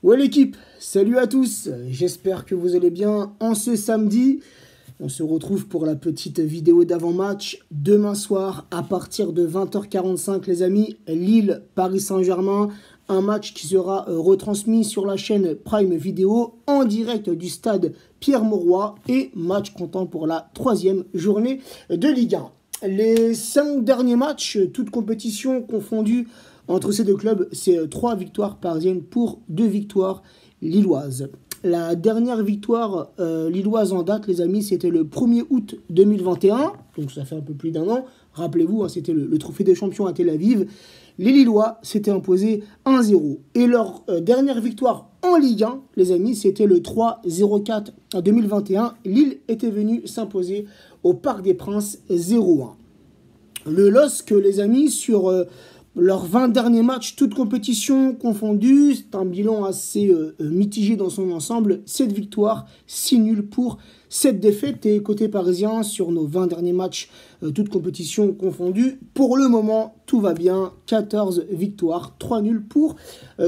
Ouais l'équipe, salut à tous, j'espère que vous allez bien en ce samedi. On se retrouve pour la petite vidéo d'avant-match demain soir à partir de 20h45 les amis, Lille-Paris Saint-Germain. Un match qui sera retransmis sur la chaîne Prime Video en direct du stade Pierre-Mauroy et match comptant pour la 3e journée de Ligue 1. Les 5 derniers matchs, toutes compétitions confondues entre ces deux clubs, c'est 3 victoires parisiennes pour 2 victoires lilloises. La dernière victoire lilloise en date, les amis, c'était le 1er août 2021, donc ça fait un peu plus d'1 an. Rappelez-vous, hein, c'était le trophée des champions à Tel Aviv. Les Lillois s'étaient imposés 1-0. Et leur dernière victoire en Ligue 1, les amis, c'était le 3-0-4 en 2021. Lille était venue s'imposer au Parc des Princes 0-1. Le LOSC, les amis, sur leurs 20 derniers matchs, toutes compétitions confondues, c'est un bilan assez mitigé dans son ensemble. 7 victoires, 6 nuls pour 7 défaites. Et côté parisien, sur nos 20 derniers matchs, toutes compétitions confondues, pour le moment, tout va bien. 14 victoires, 3 nuls pour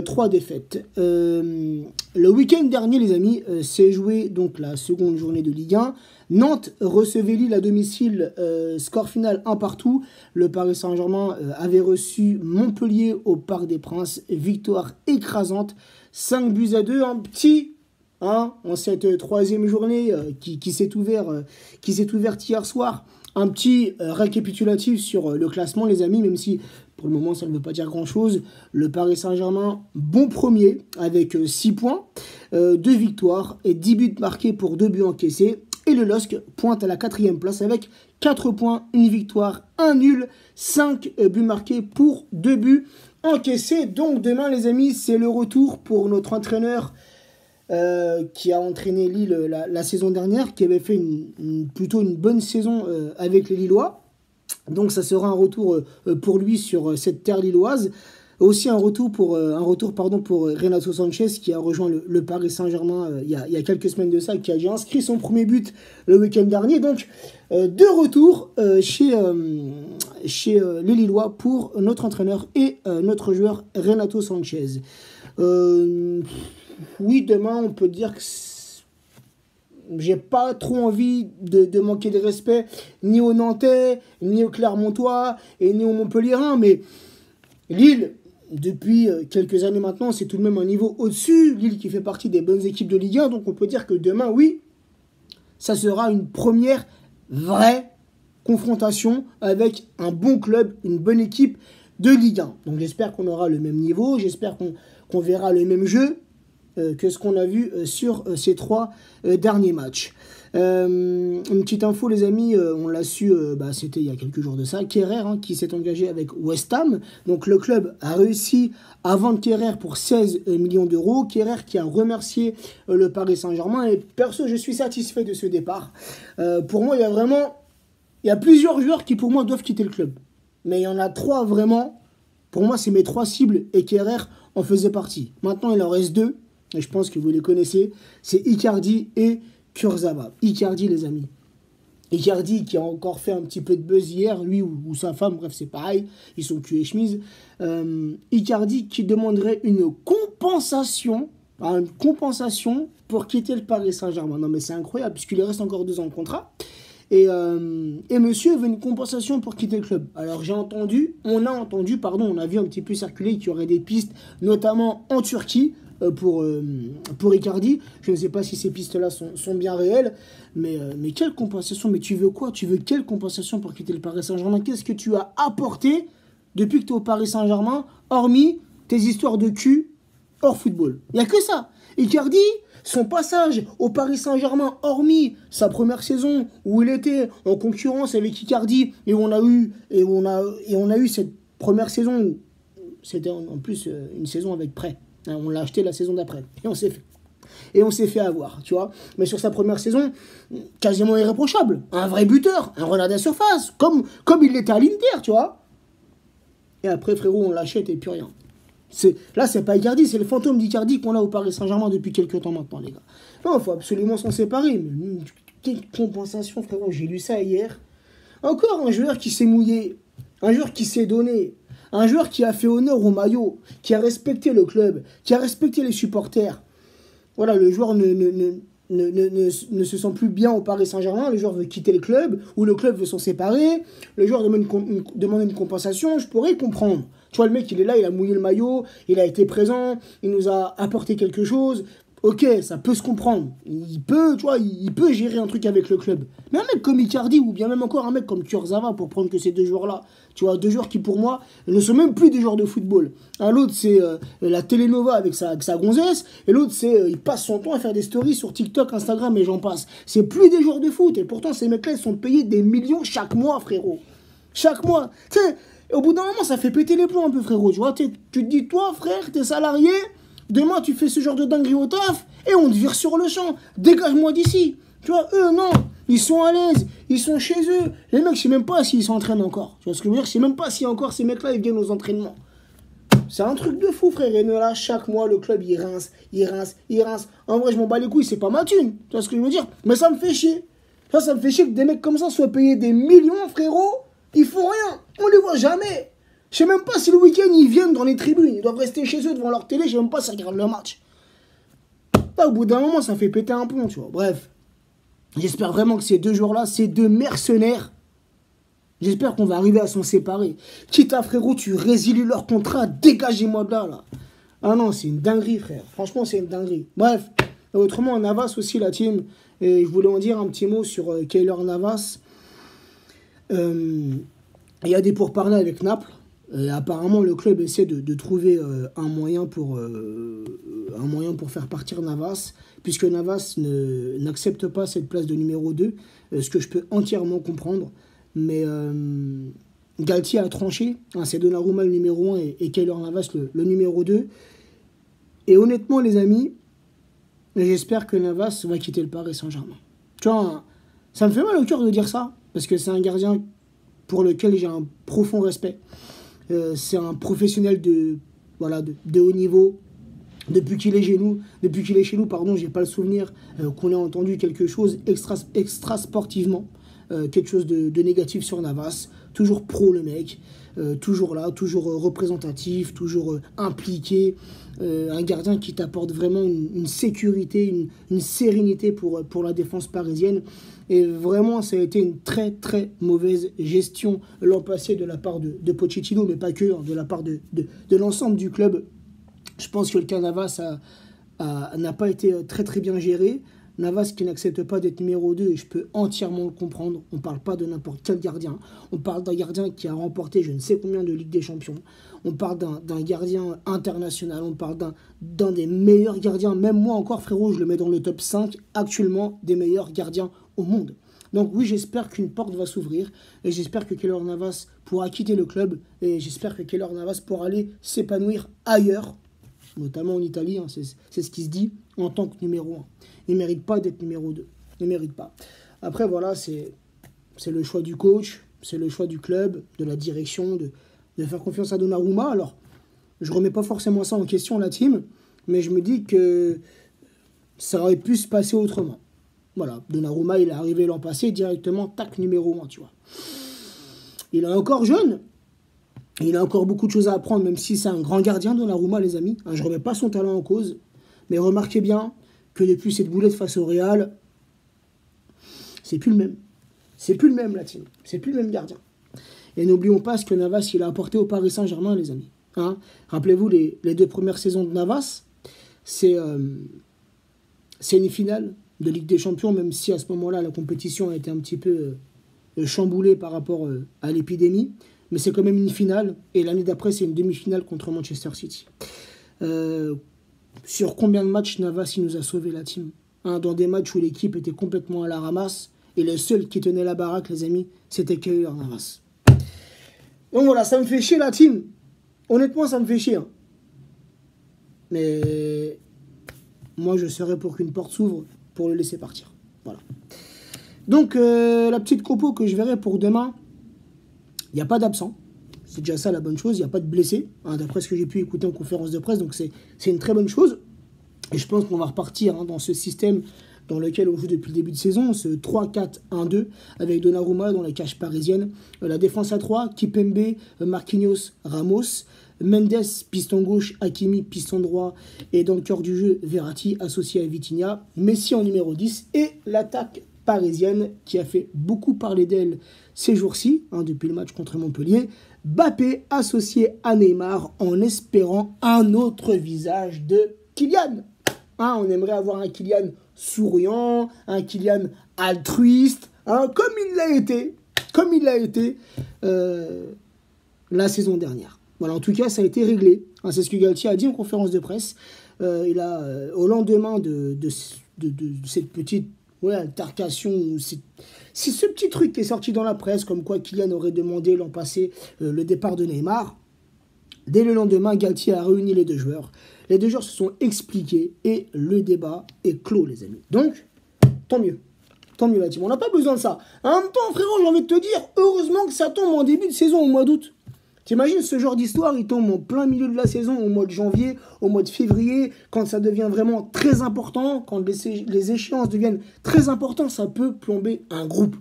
3 défaites. Le week-end dernier, les amis, s'est joué donc la seconde journée de Ligue 1. Nantes recevait Lille à domicile, score final 1 partout. Le Paris Saint-Germain avait reçu Montpellier au Parc des Princes, victoire écrasante, 5-2, un petit, en cette 3e journée qui s'est ouverte hier soir. Un petit récapitulatif sur le classement, les amis, même si pour le moment ça ne veut pas dire grand-chose. Le Paris Saint-Germain, bon premier, avec 6 points, 2 victoires et 10 buts marqués pour 2 buts encaissés. Et le LOSC pointe à la 4e place avec 4 points, 1 victoire, 1 nul, 5 buts marqués pour 2 buts encaissés. Donc demain les amis, c'est le retour pour notre entraîneur qui a entraîné Lille la saison dernière, qui avait fait plutôt une bonne saison avec les Lillois. Donc ça sera un retour pour lui sur cette terre lilloise. Aussi un retour pour Renato Sanchez qui a rejoint le Paris Saint-Germain il y a quelques semaines de ça, qui a déjà inscrit son premier but le week-end dernier. Donc de retour chez les Lillois pour notre entraîneur et notre joueur Renato Sanchez. Oui, demain on peut dire que j'ai pas trop envie de manquer de respect ni aux Nantais, ni aux Clermontois et ni aux Montpelliérains, mais Lille, depuis quelques années maintenant, c'est tout de même un niveau au-dessus. Lille qui fait partie des bonnes équipes de Ligue 1. Donc on peut dire que demain, oui, ça sera une première vraie confrontation avec un bon club, une bonne équipe de Ligue 1. Donc j'espère qu'on aura le même niveau. J'espère qu'on verra le même jeu que ce qu'on a vu sur ces 3 derniers matchs. Une petite info les amis, on l'a su, c'était il y a quelques jours de ça, Kehrer qui s'est engagé avec West Ham, donc le club a réussi à vendre Kehrer pour 16 millions d'euros, Kehrer qui a remercié le Paris Saint-Germain, et perso je suis satisfait de ce départ. Pour moi il y a plusieurs joueurs qui pour moi doivent quitter le club, mais il y en a 3 vraiment, pour moi c'est mes 3 cibles et Kehrer en faisait partie. Maintenant il en reste 2, et je pense que vous les connaissez, c'est Icardi et Kurzawa. Icardi les amis. Icardi qui a encore fait un petit peu de buzz hier, lui ou sa femme, bref c'est pareil, ils sont cul et chemise. Icardi qui demanderait une compensation pour quitter le Paris Saint-Germain. Non mais c'est incroyable puisqu'il reste encore 2 ans de contrat. Et monsieur veut une compensation pour quitter le club. Alors on a vu un petit peu circuler qu'il y aurait des pistes, notamment en Turquie, pour Icardi. Je ne sais pas si ces pistes-là sont bien réelles, mais quelle compensation? Mais tu veux quoi? Tu veux quelle compensation pour quitter le Paris Saint-Germain? Qu'est-ce que tu as apporté depuis que tu es au Paris Saint-Germain, hormis tes histoires de cul hors football? Il n'y a que ça. Icardi, son passage au Paris Saint-Germain, hormis sa première saison où il était en concurrence avec Icardi et on a eu cette première saison où c'était en plus une saison avec prêt. On l'a acheté la saison d'après et on s'est fait avoir, tu vois. Mais sur sa première saison, quasiment irréprochable, un vrai buteur, un renard à surface, comme il l'était à l'Inter, tu vois. Et après frérot, on l'achète et plus rien. Là, c'est pas Icardi, c'est le fantôme d'Icardi qu'on a au Paris Saint-Germain depuis quelques temps maintenant, les gars. Non, il faut absolument s'en séparer. Mais quelle compensation, frérot, j'ai lu ça hier. Encore un joueur qui s'est mouillé, un joueur qui s'est donné, Un joueur qui a fait honneur au maillot, qui a respecté le club, qui a respecté les supporters. Voilà, le joueur ne se sent plus bien au Paris Saint-Germain, le joueur veut quitter le club, ou le club veut s'en séparer, le joueur demande une compensation, je pourrais comprendre. Tu vois, le mec, il est là, il a mouillé le maillot, il a été présent, il nous a apporté quelque chose. Ok, ça peut se comprendre. Il peut, tu vois, il peut gérer un truc avec le club. Mais un mec comme Icardi, ou bien même encore un mec comme Kurzawa, pour prendre que ces deux joueurs-là, tu vois, deux joueurs qui, pour moi, ne sont même plus des joueurs de football. L'autre, c'est la Telenova avec sa gonzesse, et l'autre, c'est il passe son temps à faire des stories sur TikTok, Instagram, et j'en passe. C'est plus des joueurs de foot, et pourtant, ces mecs-là, ils sont payés des millions chaque mois, frérot. Chaque mois. Tu sais, au bout d'un moment, ça fait péter les plombs un peu, frérot. Tu vois, tu te dis, toi, frère, t'es salarié. Demain, tu fais ce genre de dinguerie au taf et on te vire sur le champ. Dégage-moi d'ici. Tu vois, eux, non. Ils sont à l'aise. Ils sont chez eux. Les mecs, je sais même pas s'ils s'entraînent encore. Tu vois ce que je veux dire? Je sais même pas si encore ces mecs-là, ils viennent aux entraînements. C'est un truc de fou, frère. Et là, chaque mois, le club, il rince, il rince, il rince. En vrai, je m'en bats les couilles. C'est pas ma thune. Tu vois ce que je veux dire? Mais ça me fait chier. Ça me fait chier que des mecs comme ça soient payés des millions, frérot. Ils font rien. On les voit jamais. Je sais même pas si le week-end ils viennent dans les tribunes. Ils doivent rester chez eux devant leur télé. Je sais même pas s'ils regardent le match. Là, au bout d'un moment, ça fait péter un plomb, tu vois. Bref. J'espère vraiment que ces deux joueurs-là, ces deux mercenaires, j'espère qu'on va arriver à s'en séparer. Quitte à, frérot, tu résilies leur contrat. Dégagez-moi de là, là. Ah non, c'est une dinguerie, frère. Franchement, c'est une dinguerie. Bref. Autrement, Navas aussi, la team. Et je voulais en dire un petit mot sur Keylor Navas. Il y a des pourparlers avec Naples. Apparemment, le club essaie de trouver un moyen pour faire partir Navas, puisque Navas n'accepte pas cette place de numéro 2, ce que je peux entièrement comprendre. Mais Galtier a tranché, hein, c'est Donnarumma le numéro 1 et Keylor Navas le numéro 2. Et honnêtement, les amis, j'espère que Navas va quitter le Paris Saint-Germain. Tu vois, ça me fait mal au cœur de dire ça, parce que c'est un gardien pour lequel j'ai un profond respect. C'est un professionnel de haut niveau. Depuis qu'il est chez nous, j'ai pas le souvenir qu'on ait entendu quelque chose extra sportivement, quelque chose de négatif sur Navas. Toujours pro le mec, toujours là, toujours représentatif, toujours impliqué. Un gardien qui t'apporte vraiment une sécurité, une sérénité pour la défense parisienne. Et vraiment, ça a été une très très mauvaise gestion l'an passé de la part de Pochettino, mais pas que, hein, de la part de l'ensemble du club. Je pense que le cas Navas n'a pas été très très bien géré. Navas qui n'accepte pas d'être numéro 2, et je peux entièrement le comprendre. On ne parle pas de n'importe quel gardien. On parle d'un gardien qui a remporté je ne sais combien de Ligue des Champions. On parle d'un gardien international. On parle d'un des meilleurs gardiens. Même moi encore, frérot, je le mets dans le top 5 actuellement des meilleurs gardiens au monde. Donc oui, j'espère qu'une porte va s'ouvrir. Et j'espère que Keylor Navas pourra quitter le club. Et j'espère que Keylor Navas pourra aller s'épanouir ailleurs, notamment en Italie, hein, c'est ce qui se dit, en tant que numéro 1. Il ne mérite pas d'être numéro 2. Il ne mérite pas. Après, voilà, c'est le choix du coach, c'est le choix du club, de la direction, de faire confiance à Donnarumma. Alors, je ne remets pas forcément ça en question, la team, mais je me dis que ça aurait pu se passer autrement. Voilà, Donnarumma, il est arrivé l'an passé directement, tac, numéro 1, tu vois. Il est encore jeune. Il a encore beaucoup de choses à apprendre, même si c'est un grand gardien, Donnarumma, les amis. Je ne remets pas son talent en cause. Mais remarquez bien que depuis cette boulette face au Real, c'est plus le même. C'est plus le même, la team. C'est plus le même gardien. Et n'oublions pas ce que Navas il a apporté au Paris Saint-Germain, les amis. Hein, rappelez-vous, les 2 premières saisons de Navas, c'est une finale de Ligue des Champions, même si à ce moment-là, la compétition a été un petit peu chamboulée par rapport à l'épidémie. Mais c'est quand même une finale. Et l'année d'après, c'est une demi-finale contre Manchester City. Sur combien de matchs Navas il nous a sauvé, la team, hein, dans des matchs où l'équipe était complètement à la ramasse. Et le seul qui tenait la baraque, les amis, c'était Keylor Navas. Donc voilà, ça me fait chier, la team. Honnêtement, ça me fait chier. Hein. Mais moi, je serais pour qu'une porte s'ouvre pour le laisser partir. Voilà. Donc, la petite compo que je verrai pour demain, il n'y a pas d'absent. C'est déjà ça la bonne chose. Il n'y a pas de blessés, hein, d'après ce que j'ai pu écouter en conférence de presse. Donc c'est une très bonne chose. Et je pense qu'on va repartir, hein, dans ce système dans lequel on joue depuis le début de saison, ce 3-4-1-2, avec Donnarumma dans la cage parisienne. La défense à 3, Kipembe, Marquinhos, Ramos, Mendes, piston gauche, Hakimi, piston droit, et dans le cœur du jeu, Verratti, associé à Vitinha, Messi en numéro 10, et l'attaque parisienne qui a fait beaucoup parler d'elle ces jours-ci, depuis le match contre Montpellier, Mbappé associé à Neymar en espérant un autre visage de Kylian. On aimerait avoir un Kylian souriant, un Kylian altruiste, comme il l'a été la saison dernière. Voilà, en tout cas, ça a été réglé. C'est ce que Galtier a dit en conférence de presse. Au lendemain de cette petite altercation, c'est ce petit truc qui est sorti dans la presse, comme quoi Kylian aurait demandé l'an passé le départ de Neymar. Dès le lendemain, Galtier a réuni les deux joueurs. Les deux joueurs se sont expliqués et le débat est clos, les amis. Donc, tant mieux. Tant mieux, la team. On n'a pas besoin de ça. En même temps, frérot, j'ai envie de te dire, heureusement que ça tombe en début de saison, au mois d'août. T'imagines ce genre d'histoire, il tombe en plein milieu de la saison, au mois de janvier, au mois de février, quand ça devient vraiment très important, quand les échéances deviennent très importantes, ça peut plomber un groupe.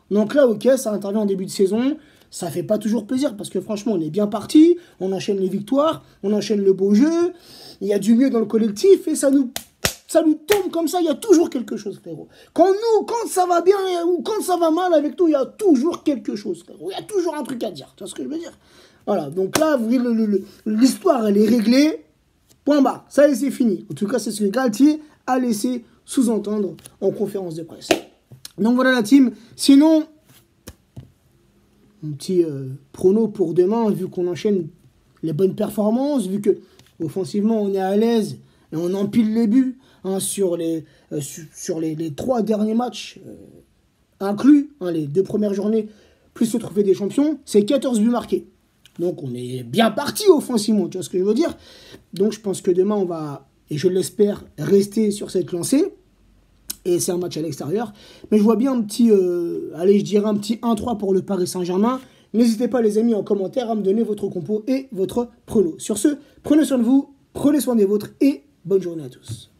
Donc là, ok, ça intervient en début de saison, ça fait pas toujours plaisir, parce que franchement, on est bien parti, on enchaîne les victoires, on enchaîne le beau jeu, il y a du mieux dans le collectif, et ça nous tombe comme ça, il y a toujours quelque chose, frérot. Quand ça va bien, ou quand ça va mal avec nous, il y a toujours quelque chose, frérot. Il y a toujours un truc à dire, tu vois ce que je veux dire ? Voilà, donc là, l'histoire, elle est réglée. Point barre. Ça y est, c'est fini. En tout cas, c'est ce que Galtier a laissé sous-entendre en conférence de presse. Donc voilà la team. Sinon, un petit prono pour demain, vu qu'on enchaîne les bonnes performances, vu que offensivement, on est à l'aise et on empile les buts sur les 3 derniers matchs inclus, les 2 premières journées, plus le trophée des champions, c'est 14 buts marqués. Donc on est bien parti offensivement, tu vois ce que je veux dire. Donc je pense que demain on va, et je l'espère, rester sur cette lancée. Et c'est un match à l'extérieur. Mais je vois bien un petit, je dirais un petit 1-3 pour le Paris Saint-Germain. N'hésitez pas les amis en commentaire à me donner votre compo et votre prono. Sur ce, prenez soin de vous, prenez soin des vôtres et bonne journée à tous.